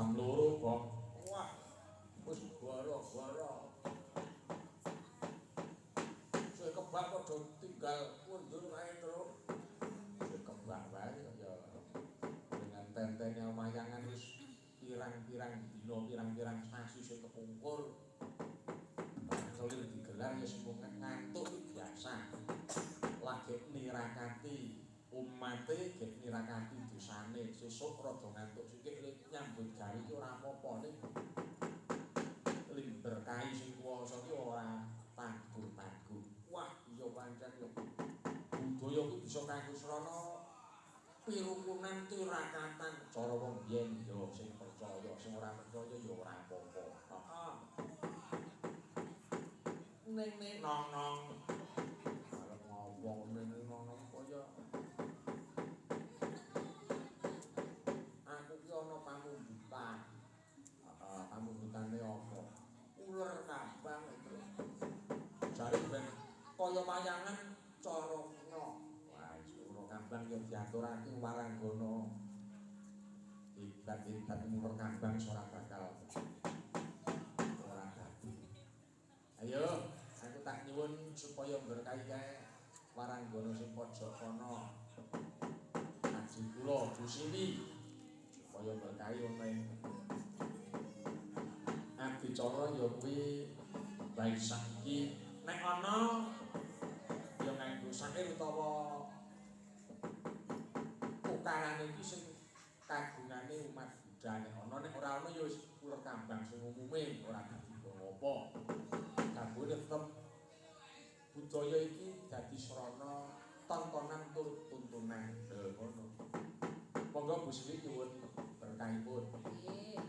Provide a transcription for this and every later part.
jam 2 kok. Wah, wis goro-goro. Sing kebak padha tinggal mundur kae terus. Sing kebak wae ya dengan tentene omayangan wis pirang-pirang dina, pirang-pirang sasi sing kepungkur. Kelir digelar ya semua ngantuk biasa. Lagi nirakati umate gek nirakati dosane sesuk rada ngantuk sikik nyambut gawe iki ora apa-apa ning berkahi sing kuwasa ki ora tangguh-tangguh. Wah, iya pancen yo. Budaya ku bisa kanggo srana pirukunan tirakatan cara wong biyen yo sing percaya, sing ora percaya yo ora apa-apa. Heeh. Ning nong-nong arep ngomong ning nong-nong kaya aku ki ana pamumbutan. Heeh, pamubutane apa? Uler kambang itu. Jare ben kaya wayangan cara kuno. Wah, uler kambang yo diaturake waranggana. Ibat-ibat uler kambang ora bakal ora dadi. Ayo, aku tak nyuwun supaya berkahi kae waranggana sing pojok kono. Aji kula Bu Siwi supaya berkahi wonten adicara ya kuwi baik saiki nek ana ya nganggo sakir utawa ukarane iki sing kagungane umat Buddha nek ana nek ora ana ya wis uler kambang sing umume ora dadi apa. Kabeh tetep budaya iki dadi srana tontonan tur tuntunan ngono. Monggo Bu Siwi nyuwun berkahipun. Nggih.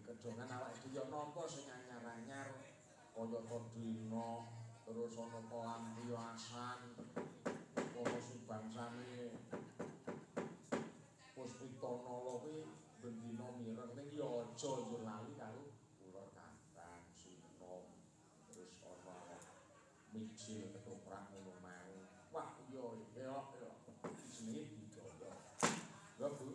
Kedongan awake dhewe napa sing anyar-anyar kaya Kodino terus ana Pelampiasan ana Subangsane Puspita Nala kuwi bendina mireng ning ya aja yo lali sil ketoprak ngono mau. Wah iya elok elok. Jenenge budaya. Lha Bu.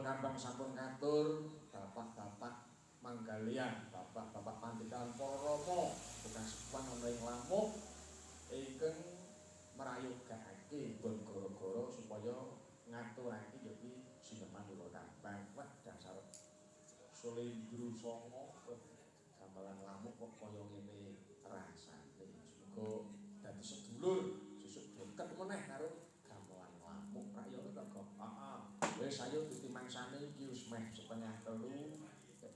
Kambang sampun katur bapak-bapak Manggalian, bapak-bapak Pandikan para rama, bekas ana ing lamuk ingkang merayogakake bon gara-gara supaya ngaturake dadi sineman Loro Kambang. Wah dasar Sulendra Sanga gamelan lamuk kok kaya ngene rasane. Semoga dadi sedulur sesuk deket meneh karo gamelan lamuk rakyat kok. Wis ayo titi mangsane iki wis meh 2:30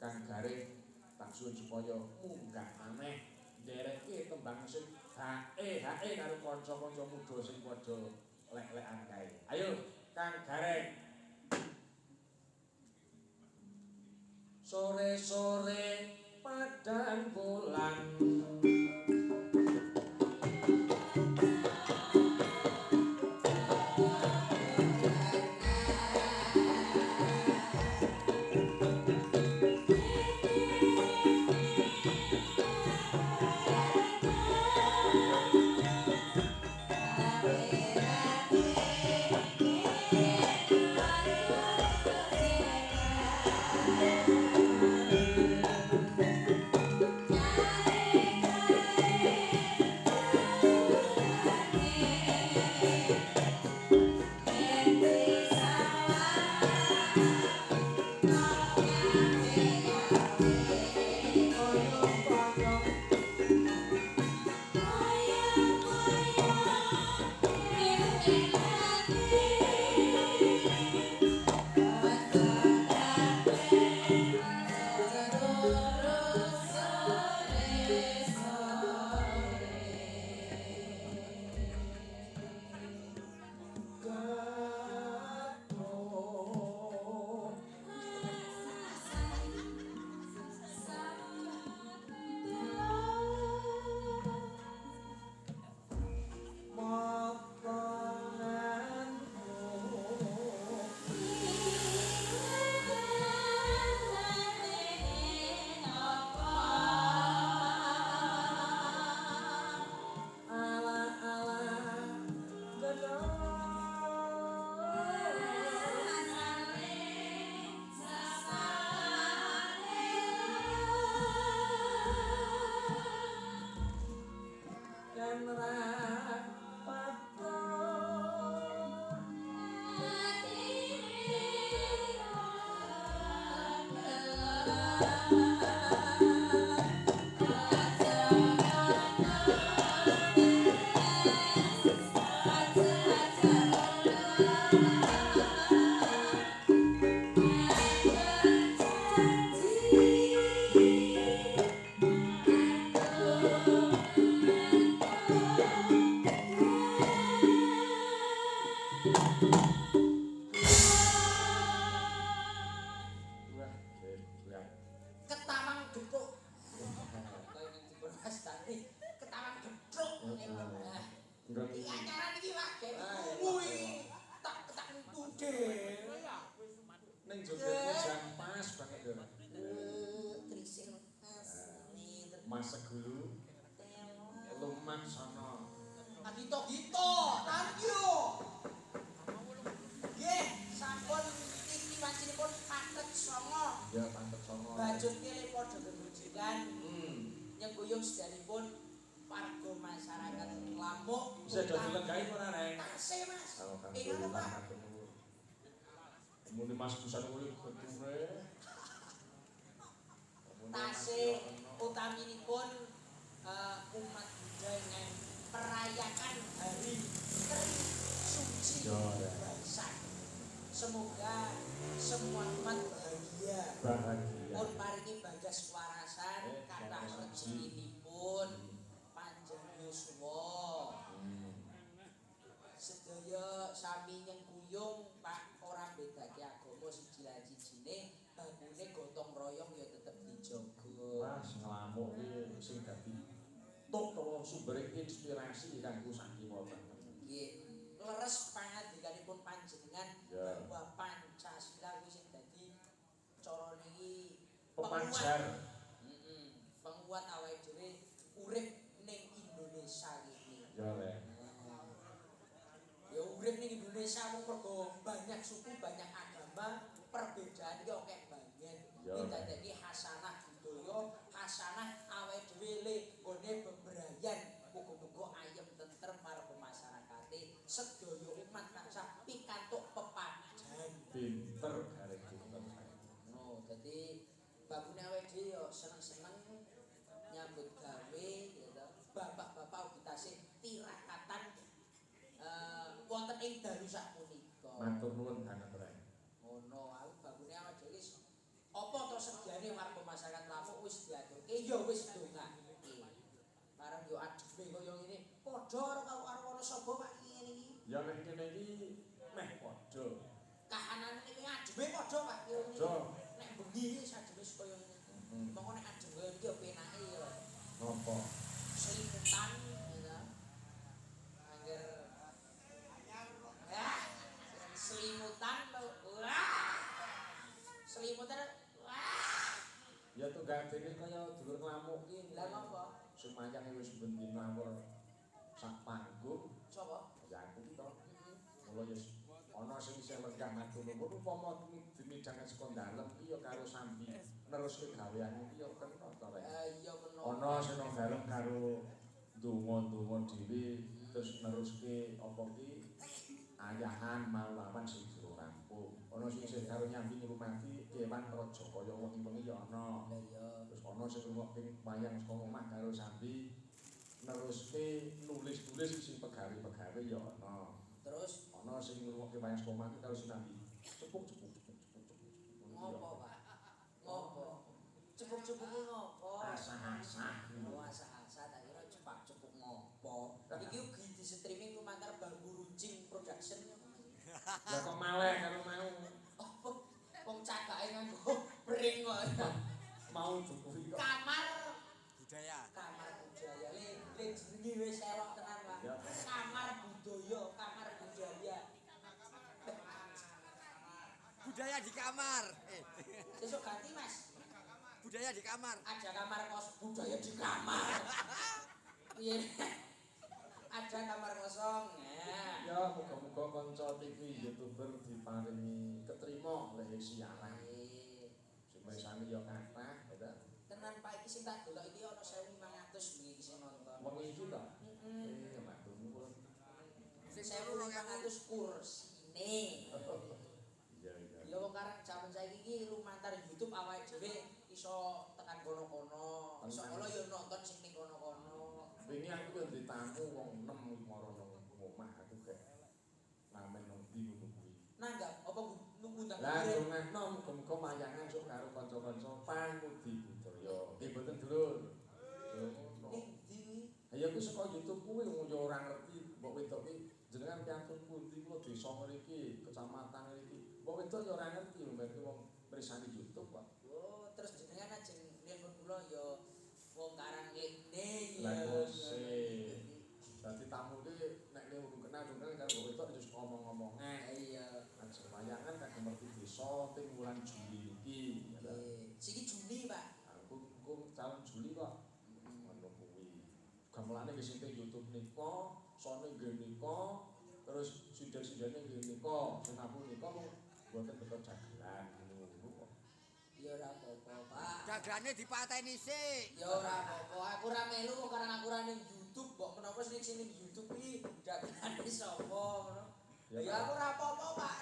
Kang Garing tak suwun supaya munggah maneh ndereke tembang sing hae karo kanca-kanca muda sing padha lek-lekan kae. Ayo Kang Garing. Sore-sore padang bulan Kanggo bisa jadi lenggai ora rek. tasih Mas. Ingat Pak. Muni Mas Busan kuwi keture. Tasih utaminipun umat Buddha dengan merayakan hari Trisuci Waisak. Semoga semua umat bahagia. Pun paringi bagas warasan kathah rezekinipun panjang yuswa. Sedaya sami nyengkuyung Pak ora bedake agama siji lan sijine bangune gotong royong ya tetep dijaga. Mas nglamuk iki sing dadi tok utawa sumber inspirasi kanggo sakiwa banget. Nggih, leres pangandikanipun panjenengan bahwa Pancasila kuwi sing dadi carane iki pemancar. Penguat awake dhewe urip ning Indonesia iki. Ya rek. Ya urip ning Indonesia mung mergo banyak suku, banyak agama, perbedaan iki akeh banget. Iki dadi hasanah budaya, hasanah awake dhewe le nggone bebrayan, muga-muga ayem tentrem marang masyarakate, sedaya umat tansah pikantuk pepajan. Pinter arek pinter. No, dadi bagune awake dhewe yo seneng-seneng nyambut gawe ya to. Bapak-bapak ugi tasih tirakatan wonten ing dalu sapunika. Matur nuwun banget rek. Ngono, aku bagune awake dhewe wis apa to sediane marang masyarakat Lampung wis diaturke ya wis ndongake. Bareng yo adewe kaya ngene, padha karo ana sapa Pak ngene iki. Ya nek kene iki meh padha. Kahanane iki adewe padha Pak ngene. Padha. Nek bengi sajenis kaya ngene. Mongko nek adewe iki yo penake yo. Napa? Selimutan ya. Angger selimutan wah. Selimutan wah. Ya tunggadene kaya dulur ngamuk iki. Lah napa? Sumayang wis ben ngawur sak panggung. Sapa? Ya aku ki to. Mula ya ana sing isih lenggah matur nuwun upama dimidhangan saka dalem ki ya karo sambi neruske gaweane ki ya kena to rek. Iya kena. Ana sing nang dalem karo donga-donga dhewe terus neruske apa ki ayahan maulawan sing jero rampung. Ana sing isih karo nyambi ngurmati kewan raja kaya wengi-wengi ya ana. Lah iya. Terus ana sing ngrungokne wayang saka omah karo sambi neruske nulis-nulis sing pegawe-pegawe ya ana. Terus Ana sing ngrungokke wayang saka omah karo sinambi cepuk-cepuk. ngopo, Pak? Ngopo? Cepuk-cepuk ki ngopo? Asah-asah. Asah-asah tak kira cepak-cepuk ngopo. Iki ugi di streaming lumantar Bambu Runcing Production. Lah kok maleh karo mau. Apa? Wong cakake nganggo bring kok. Mau dukuhi kok. Kamar budaya. Kamar budaya. Le jenenge wis elok tenan, Pak. Ya. Kamar budaya, kamar budaya. Budaya di kamar. Sesuk ganti, Mas. Budaya di kamar. Ada kamar kos budaya di kamar. Iya. Ada kamar kosong. Ya. Ya muga-muga kanca TV YouTuber diparingi ketrima oleh siaran. Sing mesane ya kathah, ya. Tenan Pak iki sing tak delok iki ana 1500 wingi iki sing nonton. Wong iki to. Heeh. Matur nuwun. 1500 kursine. Iya iya. Ya wong karang jaman saiki iki lumantar YouTube awake dhewe iso tekan kono-kono. Iso ngono ya nonton sing ning kono-kono. Wingi aku yo ditamu wong 6 mara nang omah aku gek ngamen nang ndi ngono kuwi. Nanggap apa nunggu ndang. Lah dongakno muga-muga mayangan sok karo kanca-kanca pangudi budaya. Nggih mboten dulur. Ning ndi kuwi? Ya kuwi saka YouTube kuwi yo ora ngerti mbok wedok ki jenengan piantun pundi kula desa mriki, kecamatan mriki. Mbok wedok yo ora ngerti mergo wong mirsani YouTube kok. Oh, terus jenengan ajeng nelpon kula ya wong karang lene ya. Lah kose. Dadi tamu ki nek kenal karo mbok wedok terus ngomong-ngomong. Iya. Ajeng wayangan kagem ngerti desa ting wulan Juli iki. Siki Juli, Pak. Aku calon Juli kok. Ngono kuwi. Gamelane wis ing YouTube nika, sone nggih nika, terus sinden-sindene nggih nika, sinapu nika mung mboten beto jagelan ngono kok. Ya ora apa-apa, Pak. Dagrane dipateni sik. Ya ora apa-apa. Aku ora melu kok karena aku ora ning YouTube. YouTube kok menapa sini YouTube iki datane sapa ngono. Ya, Ya aku ora apa-apa Pak.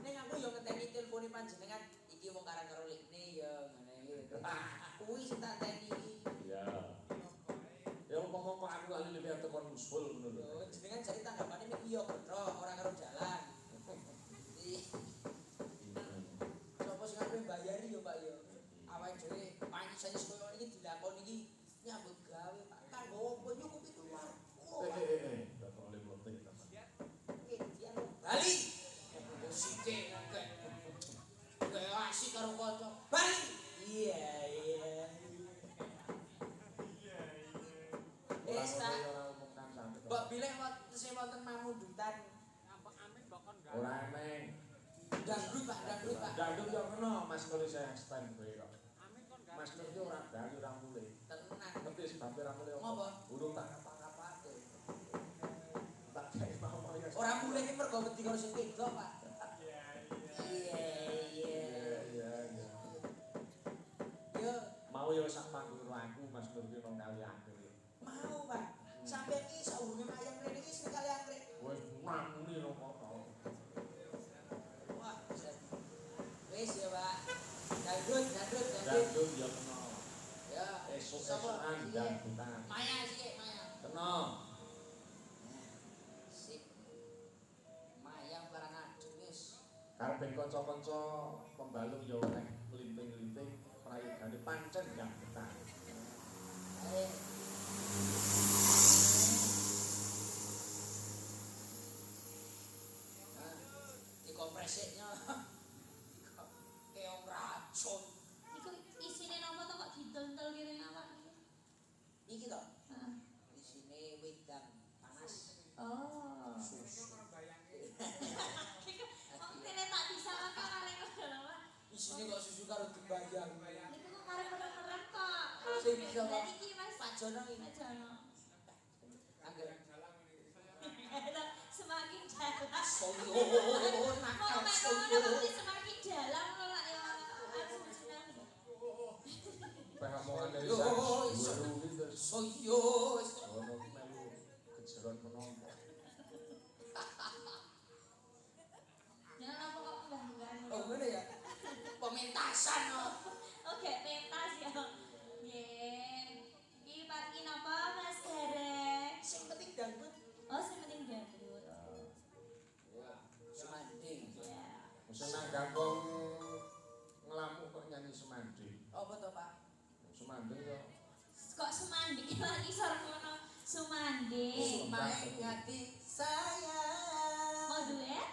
Ning aku yo ngenteni telpone panjenengan iki wong karang karo Likne ya ngene iki. Kuwi sing tak teni iki. Ya. Ya umpama kok aku kali lebih tekan usul ngono lho. Yo jenengan jare tanggapane mek iya bener ora karo jalan. Sopo sing ape mbayari yo Pak yo. Awake dhewe panjenengan koyo iki dilakoni iki nyambut gawe Pak. Kanggo opo nyukupi keluarga. Tak oleh blotek ta. Bali. Sithik ngekek. Kayak asik karo kanca. Bali. Iya. Wis ta. Mbok bilih wonten mamundutan. Ora emeng. Dangdut Pak, dangdut Pak. Dangdut yo kena Mas Nur saya stand kowe kok. Mas Nur yo ora gawe ora mulih. Tenang. Ngerti sebab ora mulih apa? Ngopo? Urung tak apa-apake. Tak gawe mau ya. Ora mulih iki mergo wedi karo sing wedok, Pak. Iya. Iya. Yo, Mau yo sak panggung aku Mas Nur ki nang kali akhir. mau Pak. Sampai iki saurunge mayang rene iki sing kali anggrek. Wis mangni lho kok. Wah, wis ya, Pak. Dangdut. Dangdut yo kena. Ya, Esuk-esukan dangdutan. Maya sih, Maya. Kena. Sip. Mayang barang adem wis. Karepe kanca-kanca pembalung yo oleh linting-linting prayogane pancen dangdutan. Ayo. Dikopresiknya. Keong racun. Iku isine napa to kok didol-dol kene awak iki? Iki to, Heeh. isine wedang panas. Oh. Susu. Kok kene tak bisa apa kare ngono lho, Pak. Isine kok susu karo dibayang. Niku kok kare merem-merem kok. Sing bisa, Pak. Lah iki Mas Pak Jono iki. Pak Jono. Angger. Semakin dalam. Soyo Kok nakal mek soyo. ngono berarti semakin dalam lho lah ya. Asumsinan. Pengomongane Yo, iso gitu. Soyo. Ono melu kejeron penonton. Jangan apa kok mbah-mbah. Oh ngene ya. Pementasan no. Oke, pentas ya. Nggih. Iki parki napa Mas Garek? Sing penting dangdut. Oh, sing penting dangdut. Semanding. Ya. Mesti nang gangkong ngelamu kok nyanyi semanding. Apa to, Pak? Semanding yo. Kok semanding lagi sore ngono. Sumanding. Main hati saya. Mau duet?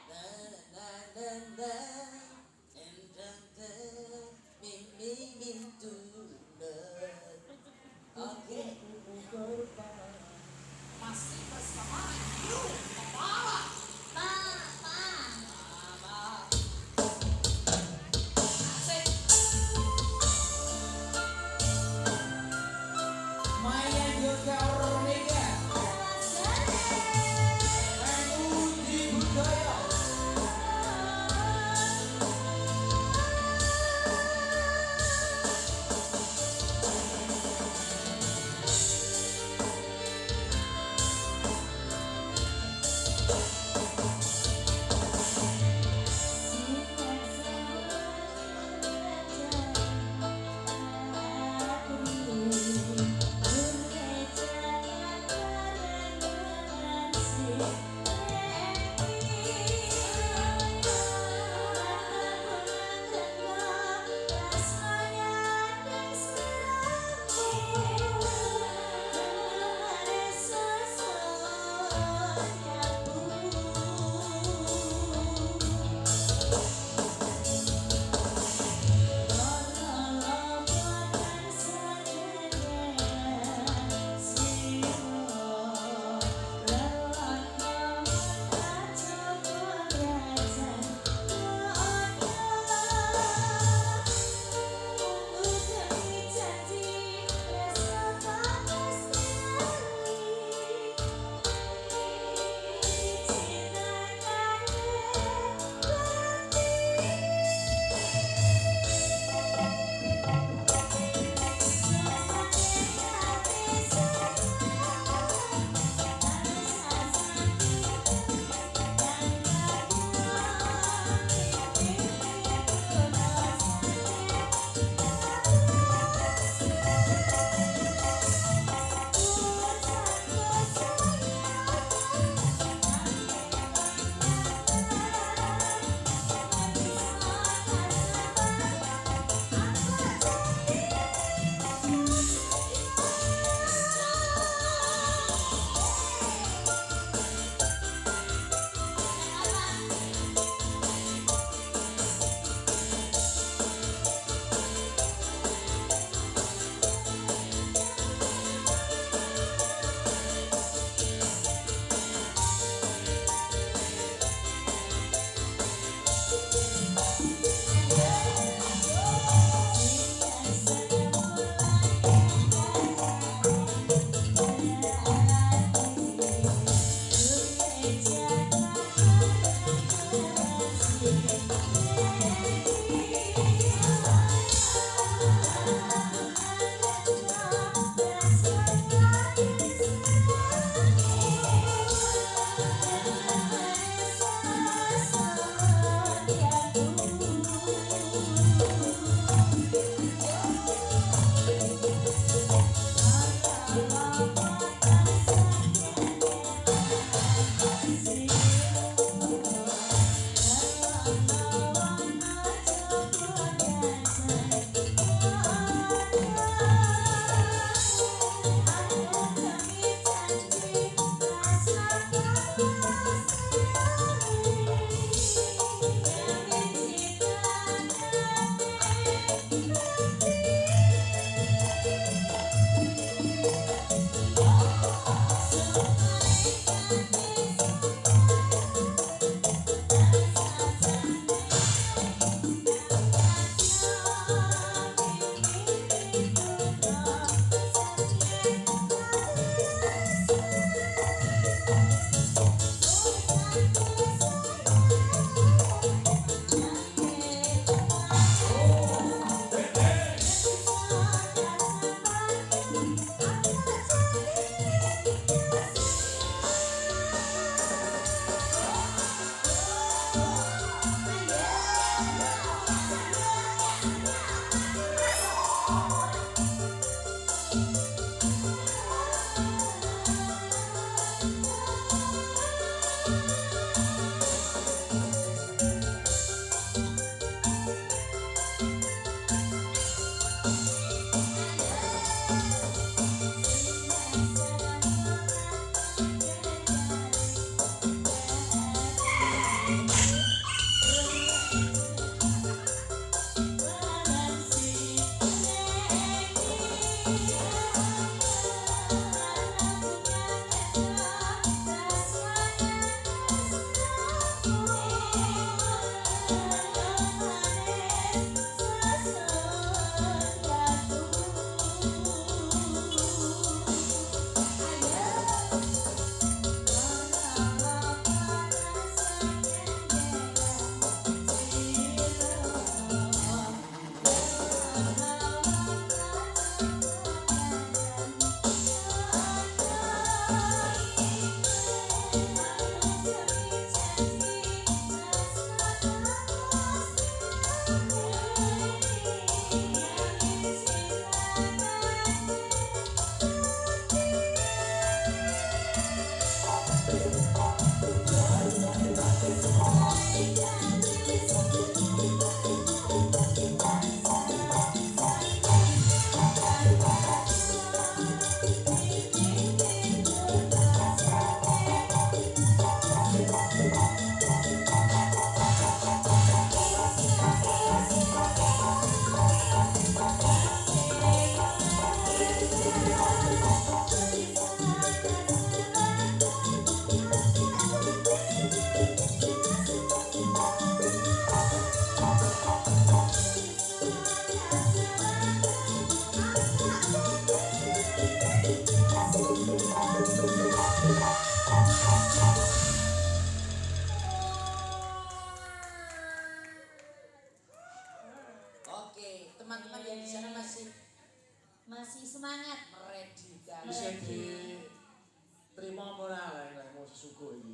Oke. Masih bersama You Kepala. Pak. Mama. Asik. Maya Yoga Ornega. Mas Garek. Budi Budaya.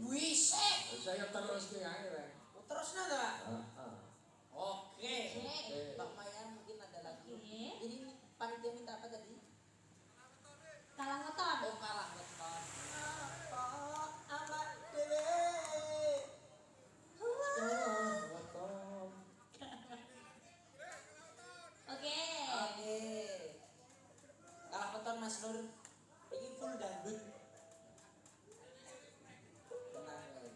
Wisik. Saya terus ke akhirnya. Terus nada. Oke. Oke. Mbak Maya mungkin ada lagi. Oke. Ini panitia minta apa tadi? Kalang weton. Oh, kalah weton. Apa awak dhewe? Weton. Oke. Oke. Kalah weton Mas Nur. Ini full dangdut. Tenang ya.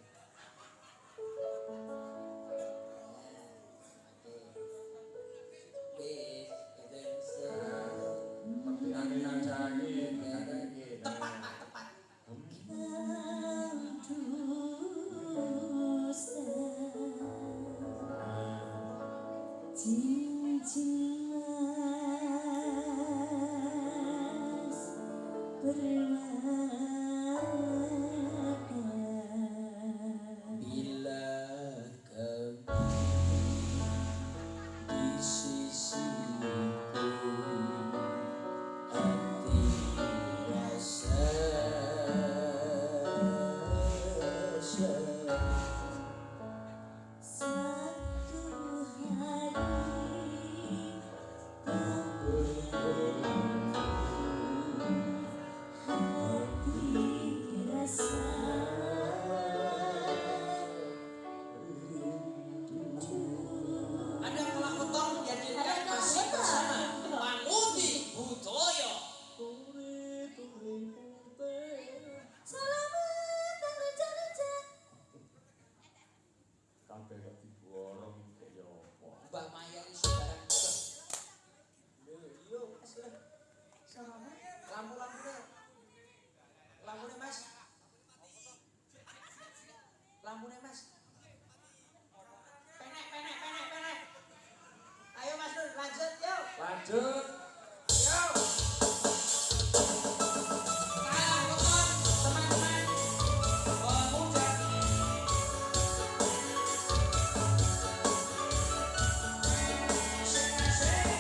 Tepat Pak, tepat. Bila kau di sisiku, hati rasa ada kalah weton dihadirkan masih bersama Manguti Budoyo. Selamat dan reja-reja. Sampai kok diborong kaya apa. Mbak Maya ini saudara kita. Yo, Mas. Lampu-lampunya. Lampunya Mas. Lampunya Mas. Penek. Ayo Mas Nur, lanjut yuk. Lanjut. Yo. Kalah weton, teman-teman. Muda. Asik.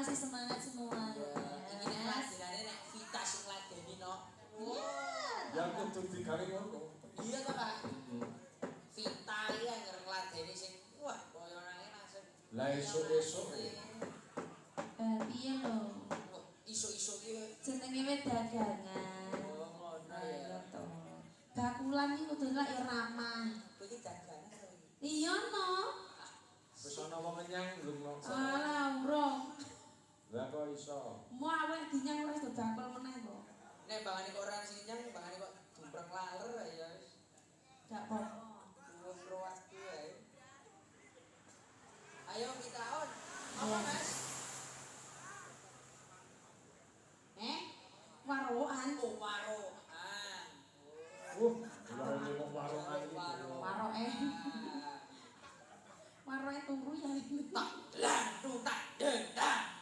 masih semangat semua. Iki nek lajenane nek Vita sing ladeni no. Ya kudu digawe ngono. Iya to, Pak. Vita iki anggere ngladeni sing wah koyo nang langsung. Lah esuk-esuk Piye lho? Isu-isu ki Jenenge wis dagangan. oh ngono Ayo ya. to. Bakulan iki kudu lak ya ramah. Kowe iki dagangan to iki. Iya no. wis ana wong nyang lho. Alah urung. Lah kok iso? Mau awake dinyang wis do bakul meneh kok. Nek bangane kok ora sing nyang, bangane kok dumpreng laler ya wis. Gak apa-apa. Terus waktu ya. Ayo kita on. Apa Mas? Waroan. Oh waroan. Lah ngomong warongan iki. Waroke. Waroke turu ya. Tak lantu tak dendam.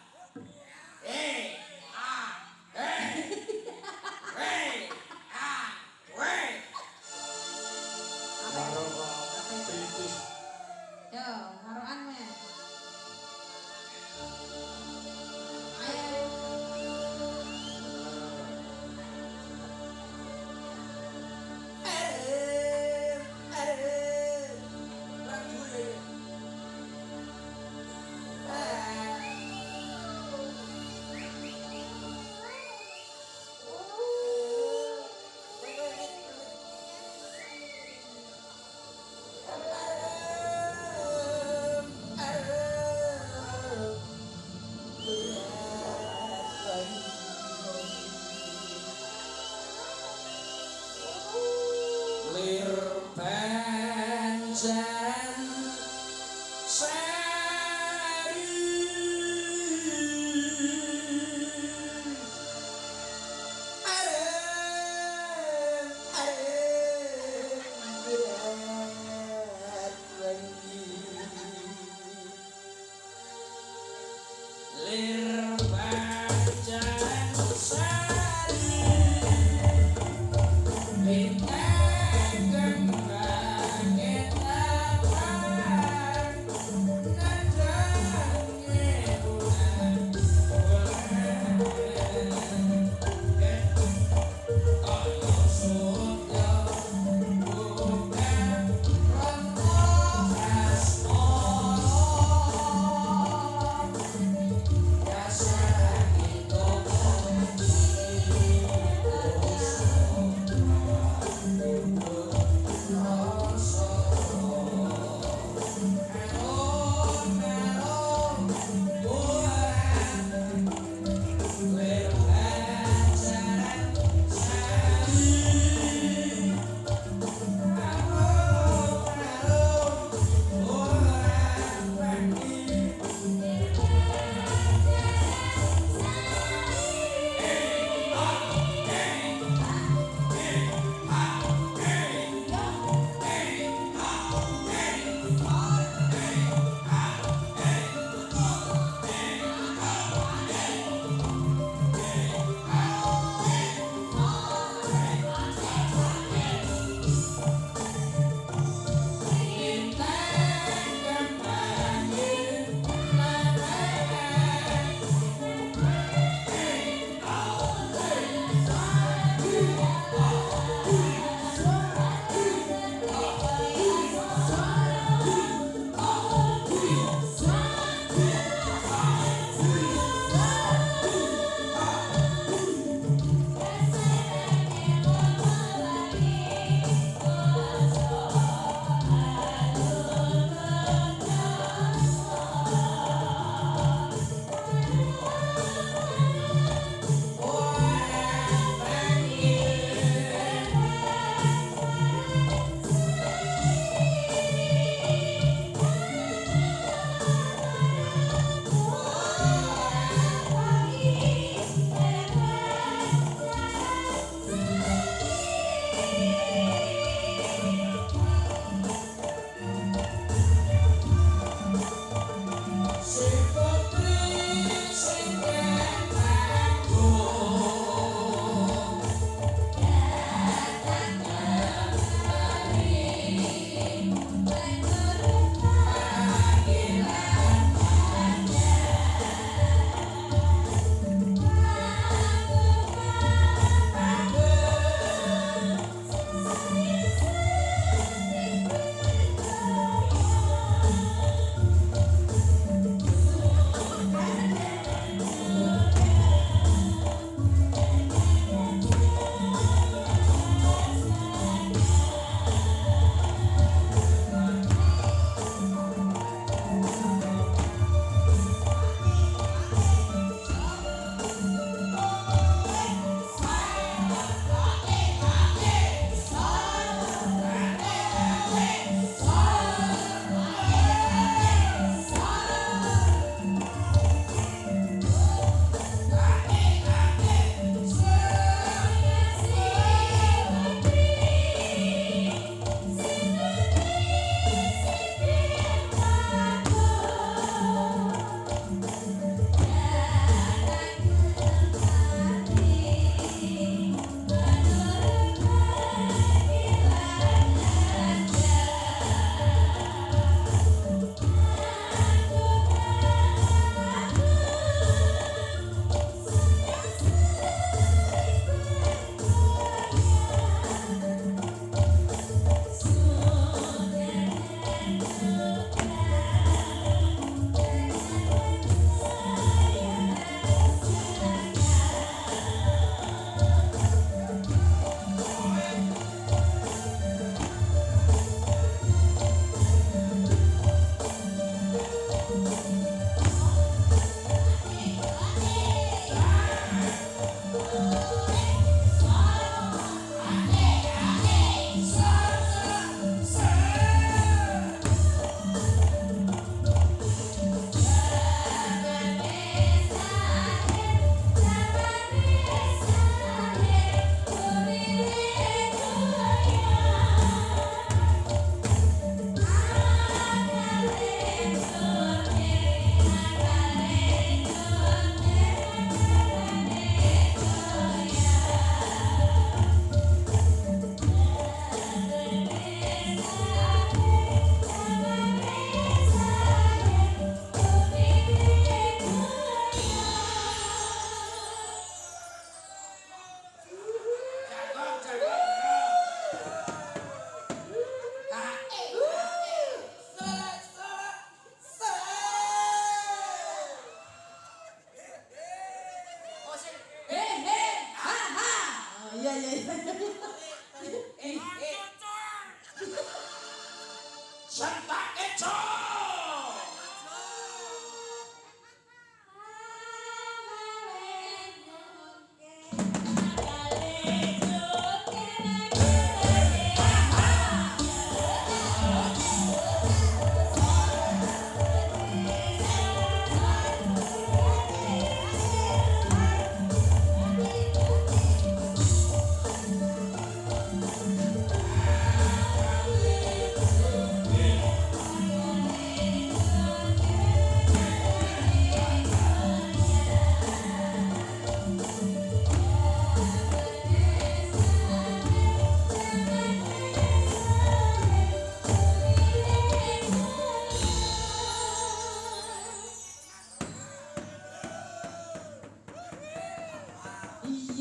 Warongan titis. Yo, waroan men.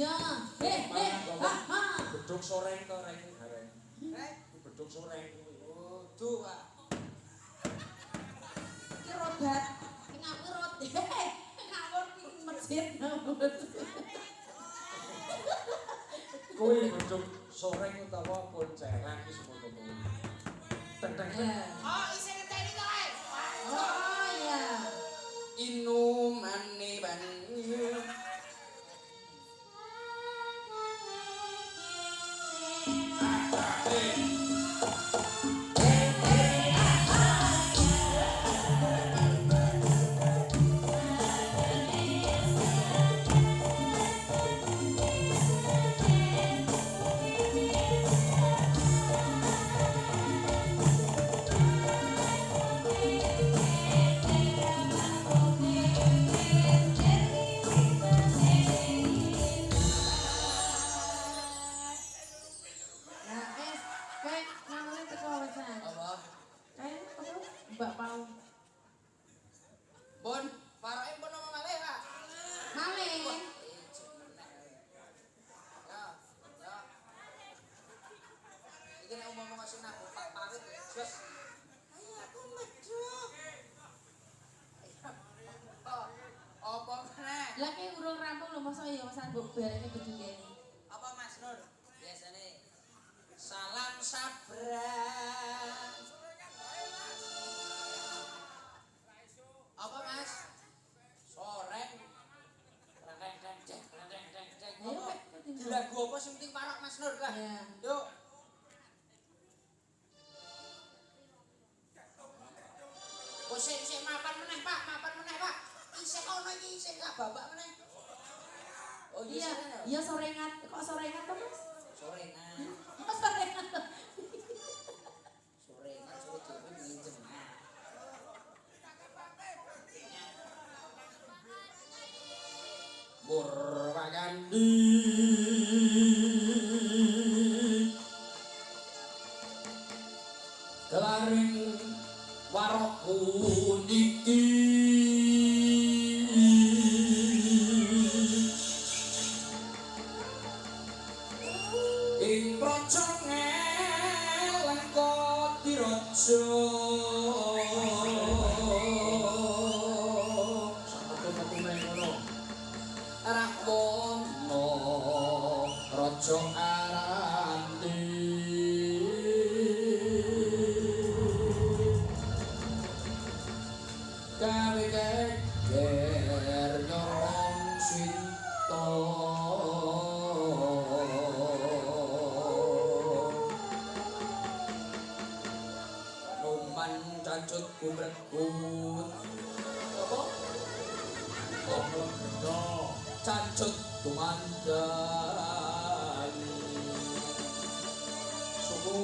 Iya. Ha. Beduk soreng to reng gareng. Eh, Beduk soreng. kudu Pak. Iki rodat. Ngawur rot. Ngawur iki masjid ngawur. Kuwi beduk soreng utawa poncengan iki semono kuwi. Teng teng teng. Oh, isi ngenteni to, Mas. Oh iya. Inumane banyu. Nah, kayak namanya teko wesan. Apa? Kayak apa? Mbak Pau. Bon, paroke pun ngomong malih, Pak. Malih. Ya, ya. Iki nek umum sing nang Pak Pawit, Gus. Ayo aku medhok. Oh, apa meneh? Lah kayak urung rampung lho masa ya masan mbok barenge beduke. Apa Mas Nur? Biasane salam sabrang. Apa Mas? Soreng. Reng. Ayo, Apa? Pak, Di lagu apa sing penting parok Mas Nur lah. Ya. Yuk. Oh, sik mapan meneh, Pak. Mapan meneh, Pak. Isih ono iki isih gak babak meneh. Oh, Iya, iya sorengan. Kok sorengan to, Mas? Sorengan. Kok sorengan to? Sorengan sore dhewe minjem. Purwakandi kelaring warokku niki ing praja ngelengko diraja sampeyan ngono Rakono Raja Aranti gawe geger nyolong sinta numan cacut kubrekut apa? Oh, cacut tumandani suku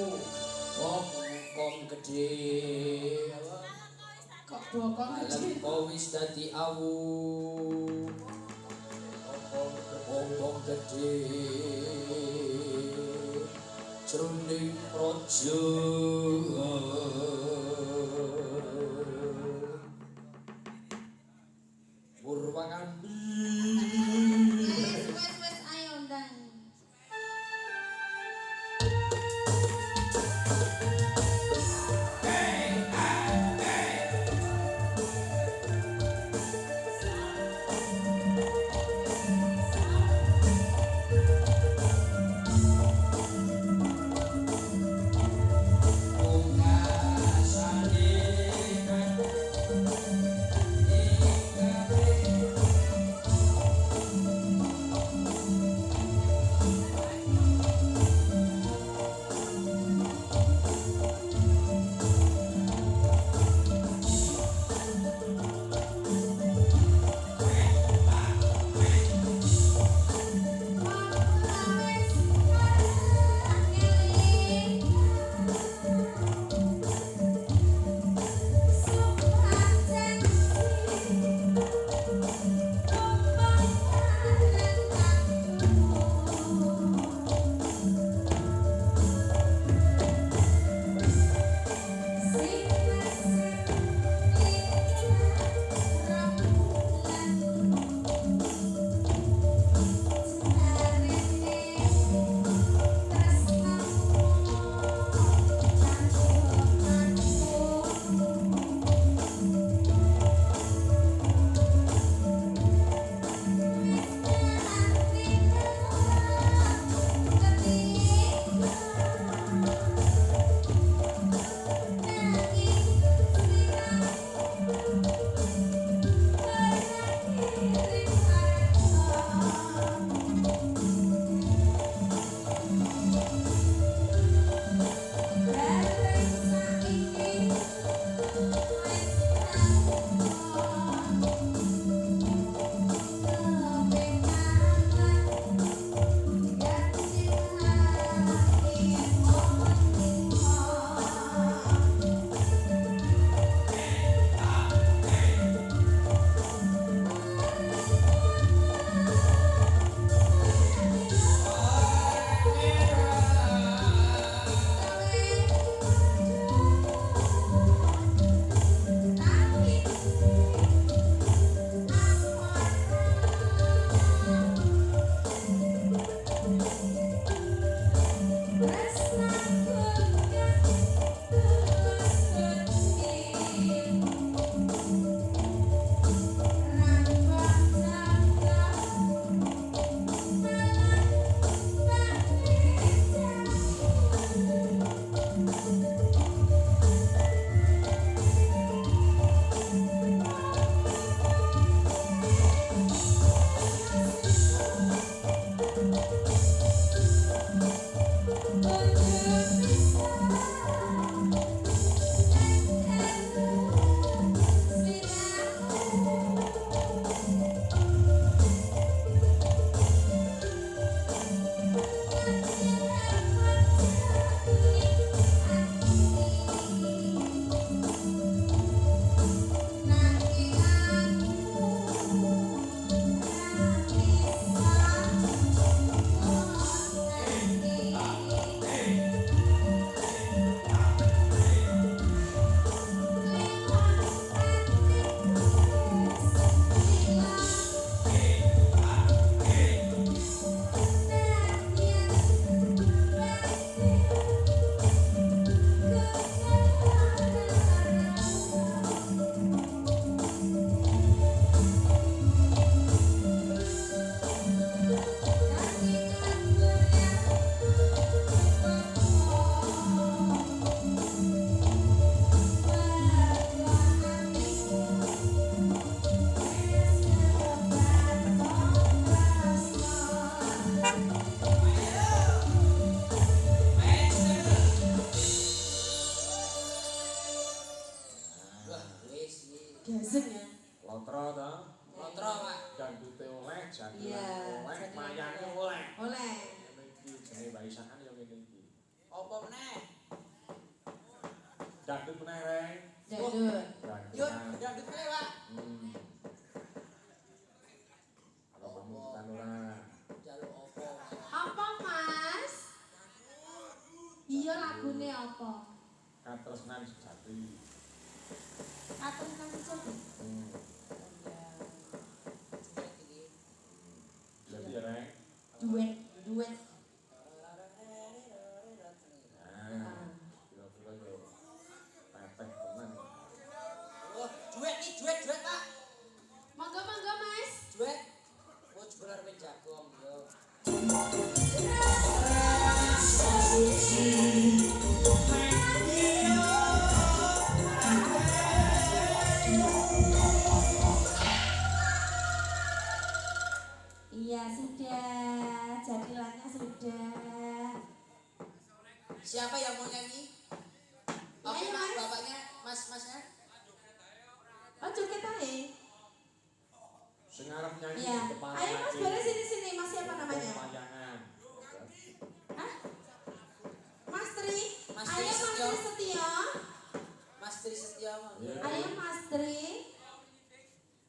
wong gede Kok bokong alam kau wis dadi awu wong gede jroning praja Purwakandi Wes ayo ndang. Ungasane jadilan Iya, oleh, jadilan mayangnya oleh. oleh. Oleh. Ngene iki jenenge waisakan ya ngene iki. Apa meneh? Dangdut meneh reng. Dangdut. Yuk, dangdut meneh, Pak. Kalau pamungkan ora. Jaluk apa? Apa, Mas? Iya lagune apa? Katresnan sejati. Atur nang sejati. Jadi ya reng. Duet, duet. Nah, kira-kira yo teteh tenan. Oh, duet, Pak. Monggo, monggo, Mas. Duet. Oh, jebelar ben jagong yo. Iya, sudah. Jadilannya sudah. Siapa yang mau nyanyi? Oke, Ayo, Mas, Mas. bapaknya, Masnya. Oh, joget ae. Sing arep nyanyi Iya. di depan. Ayo, Mas, boleh sini-sini. Mas siapa namanya? Mayangan. Hah? Mas Tri. Mas Ayo, Tri Mas Setio. Tri Setio. Mas Tri Setia mah. Iya. Ayo, Mas Tri.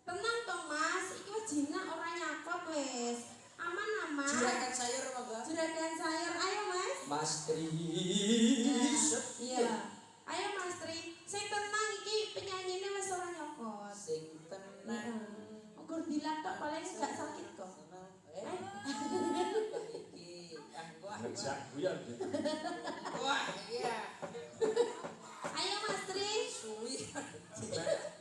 Tenang toh, Mas. Iki wis jinak ora nyakot wis. Aman-aman. Juragan sayur monggo. Juragan sayur. Ayo, Mas. Mas Tri Iya. Ayo, Mas Tri. Sing tenang iki penyanyine wis ora nyokot. sing tenang. Ukur dilatok paling gak sakit kok. Iki wah. Ngejak guyon gitu. Wah, iya. Ayo, Mas Tri. Suwi.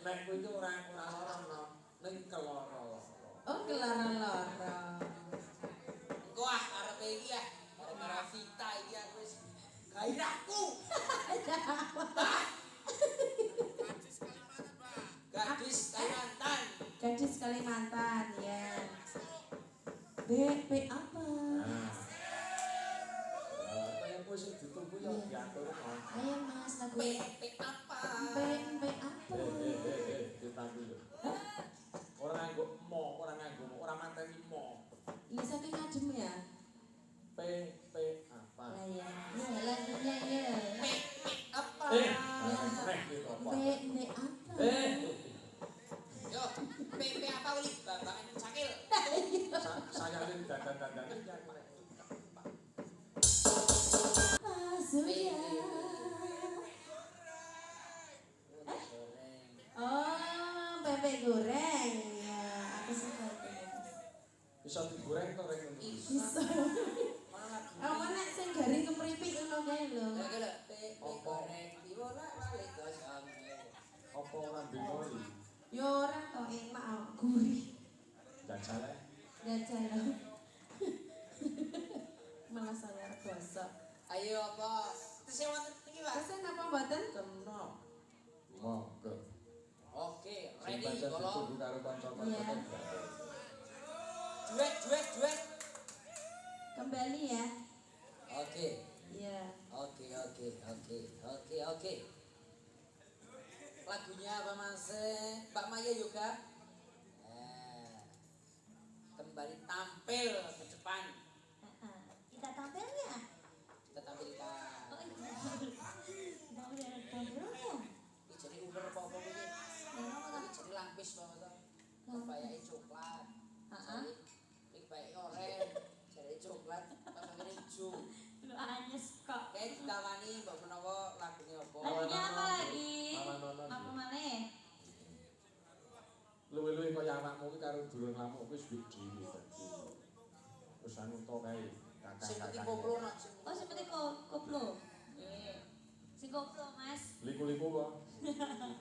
Nek kowe iki ora lara no. Ning keloro. Oh, kelara-lara. Wah, arep iki ya. Gara-gara Vita iki aku wis gairahku. Gadis Kalimantan. Gadis Kalimantan, ya. B apa? Nah. Kaya kowe sing ditunggu yo diatur no. Ayo, Mas, lagu P apa? B apa? Ditampi lho. Ora nganggo mo, ora mateni mo. Iya, saking ngajem ya. P apa? Lah ya. Ya, lagunya ya. Apa? Nek gitu apa? B apa? Yo, PP apa uli? Bapak Cakil. Saya ini dandan-dandan iki Apa sudah? Oh, bebek goreng. Ya, aku suka itu. bisa digoreng to rek ngono. Bisa. Mana lagi? Apa nek sing garing kemeripik ngono kae lho. Lha PP goreng diwola lali gosong. Apa ora dimori? Yo ora to enak gurih. Jajale. Jajal. Malah saya gosok. Ayo apa? Terus yang wonten iki, Pak. Pesen apa mboten? Kena. Monggo. Oke, Sing ready pancen kalau ditunggu karo kanca-kanca. duet. Kembali ya. Oke. Iya. Oke. Lagunya apa Mas? Pak Maya Yoga. Kembali tampil ke depan. Kita tampilnya. Kita tampilkan. Oh iya. Tampil ya. Ini jadi uber apa-apa ini. Ini jadi lampis banget toh. Kebayake coklat. Heeh. Ini kebayake oranye. Jadi coklat, pasangan hijau. Lu anyes kok. Kayak ditawani mbak menawa lagunya apa? Lagunya apa lagi? Malah-malah. Apa maneh? Luwe-luwe kaya anakmu ki karo durun lamuk wis gedhe dadi. Wis anu to kae. Sing penting Kakak-kakak. koplo nak. Oh seperti koplo. Si koplo Mas. Liku-liku kok.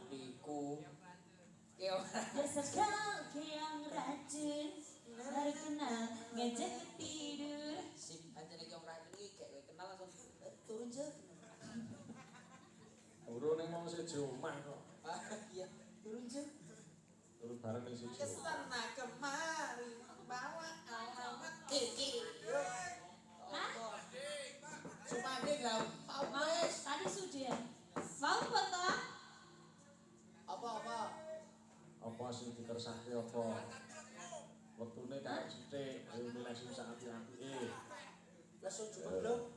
Liku. Kayak orang. Dasar kau yang racun. Baru kenal ngajak tidur. Si anjane ki ora iki kayak kowe kenal langsung turun je. Urune mong siji omah kok. Ah iya, turun je. Turu bareng ning siji. Kesana kemari bawa alamat iki. Hah? Supaya lah, Mau tadi sudah. Mau foto? apa? Apa sing dikersake apa? Wektune kae Langsung cuma belum.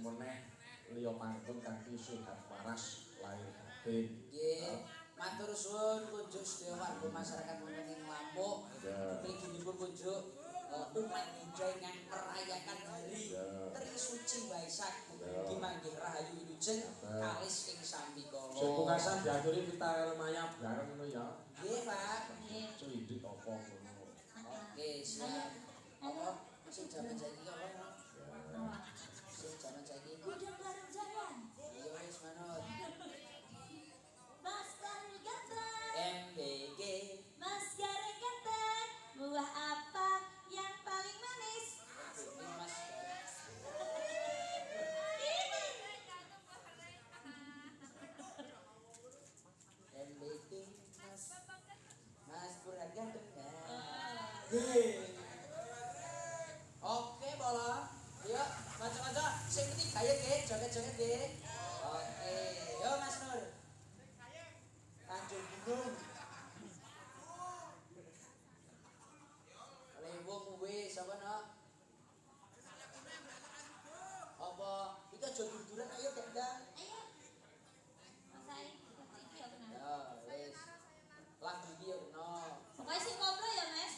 meneh liya pantun kanthi sehat waras lahir batin. Nggih, matur suwun kunjuk sedaya warga masyarakat wonten ing Lampuk. Mliginipun kunjuk umat Buddha ingkang merayakan hari Trisuci Waisak mugi manggih rahayu wilujeng kalis ing sambikala. Sing pungkasan diaturi kita maya bareng ngono ya. Nggih, Pak. Cuwidit apa ngono. Oke, siap. Apa sing jaman saiki apa? Sing jaman saiki. Gudang garam jalan. Iya wis manut. Masker ganteng. MBG. Masker ganteng. Buah apa yang paling manis? Ini Mas. MBG Mas. Mas Purhan ganteng. Oke, bola. Yuk, maca-maca. Sing penting gaya nggih, joget-joget nggih. Oke, yo Mas Nur. Tanjung Gunung. Lewung wis sapa no? Apa iki aja duduran ayo Dendang. Ayo. Mas Ai, iki ya benar. Ya, wis. Lagu iki yo no. Pokoknya sing koplo ya, Mas.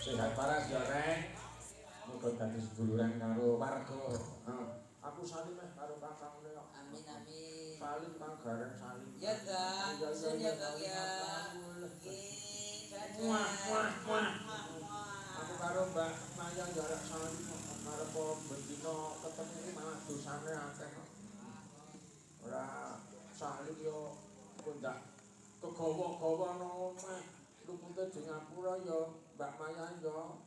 Sehat paras ya Rek. Muga dadi seduluran karo warga. Aku salim meh karo kakangmu ya. Amin amin. Salim Kang Gareng salim. Ya Bang, sun ya Bang ya. Nggih, dadah. Aku karo Mbak Maya jarak salim arep bendina ketemu iki malah dosane akeh. Ora salim yo kondak kegawa-gawa nang omah. Lupute di ngapura ya Mbak Maya ya